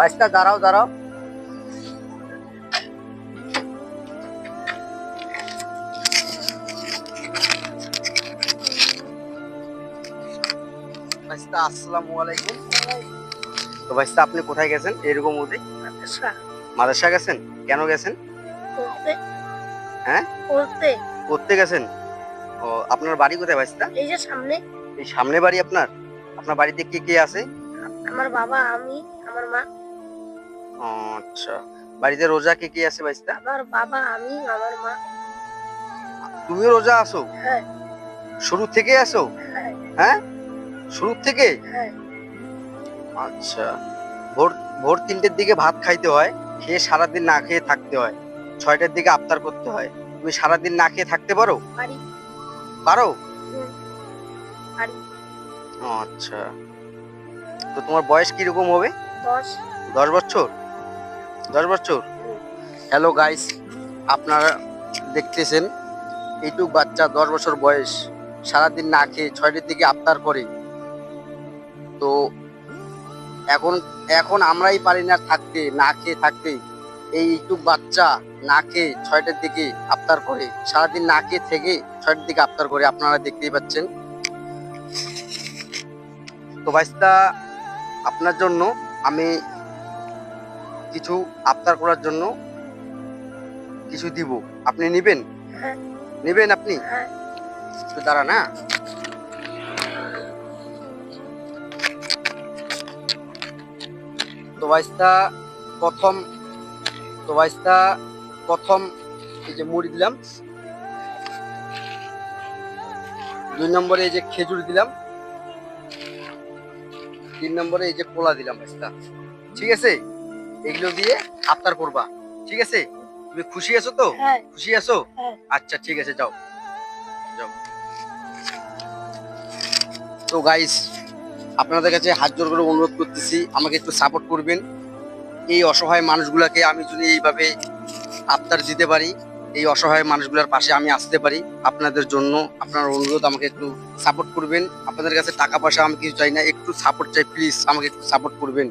বাইস্তা দাঁড়াও দাঁড়াও। বাইস্তা আসসালামু আলাইকুম। তো বাইস্তা আপনি কোথায় গেছেন এরকম ওদে? মাদ্রাসা গেছেন? কেন গেছেন? হ্যাঁ, পড়তে গেছেন। ও, আপনার বাড়ি কোথায় বাইস্তা? এই যে সামনে। এই সামনে বাড়ি আপনার? আপনার বাড়িতে কে কে আছে? আমার বাবা, আমি, আমার মা। ও আচ্ছা, বাড়িতে রোজা কে কে আছে বাইস্তা? আমার বাবা, আমি, আমার মা। তুমিও রোজা আছো? হ্যাঁ। শুরু থেকে আছো? হ্যাঁ। হ্যাঁ, শুরু থেকে? হ্যাঁ। আচ্ছা, ভোর ভোর 3টের দিকে ভাত খাইতে হয়, খেয়ে সারাদিন না খেয়ে থাকতে হয়, 6টার দিকে আফতার করতে হয়। তুমি সারাদিন না খেয়ে থাকতে পারো? পারি। পারো? পারি। ও আচ্ছা, তো তোমার বয়স কিরকম হবে? 10। 10 বছর? 10 বছর। হ্যালো গাইস, আপনারা দেখতেছেন এইটুক বাচ্চা 10 বছর বয়স সারাদিন না খেয়ে 6টার দিকে আফতার করে। তো এখন এখন আমরাই পারি না থাকতে, না খেয়ে থাকতে। এইটুক বাচ্চা না খেয়ে 6টার দিকে আফতার করে, সারাদিন না খেয়ে থেকে 6টার দিকে আফতার করে, আপনারা দেখতেই পাচ্ছেন। তো ভাইস্তা, আপনার জন্য আমি কিছু আফতার করার জন্য কিছু দিব, আপনি নেবেন? হ্যাঁ। নেবেন আপনি? হ্যাঁ। একটু দাঁড়ান। না, তো ভাইস্তা প্রথম এই যে মুড়ি দিলাম, 2 নম্বরে এই যে খেজুর দিলাম, 3 নম্বরে এই যে কলা দিলাম ভাইস্তা। ঠিক আছে, এগুলো দিয়ে আফতার করবা। ঠিক আছে, তুমি খুশি আছো তো? হ্যাঁ। খুশি আছো? হ্যাঁ। আচ্ছা ঠিক আছে, যাও যাও। তো গাইস, আপনাদের কাছে হাত জোর করে অনুরোধ করতেছি, আমাকে একটু সাপোর্ট করবেন। এই অসহায় মানুষগুলাকে আমি যদি এইভাবে আফতার দিতে পারি, এই অসহায় মানুষগুলোর পাশে আমি আসতে পারি, আপনাদের জন্য আপনার অনুরোধ, আমাকে একটু সাপোর্ট করবেন। আপনাদের কাছে টাকা পয়সা আমি কিছু চাই না, একটু সাপোর্ট চাই, প্লিজ আমাকে একটু সাপোর্ট করবেন।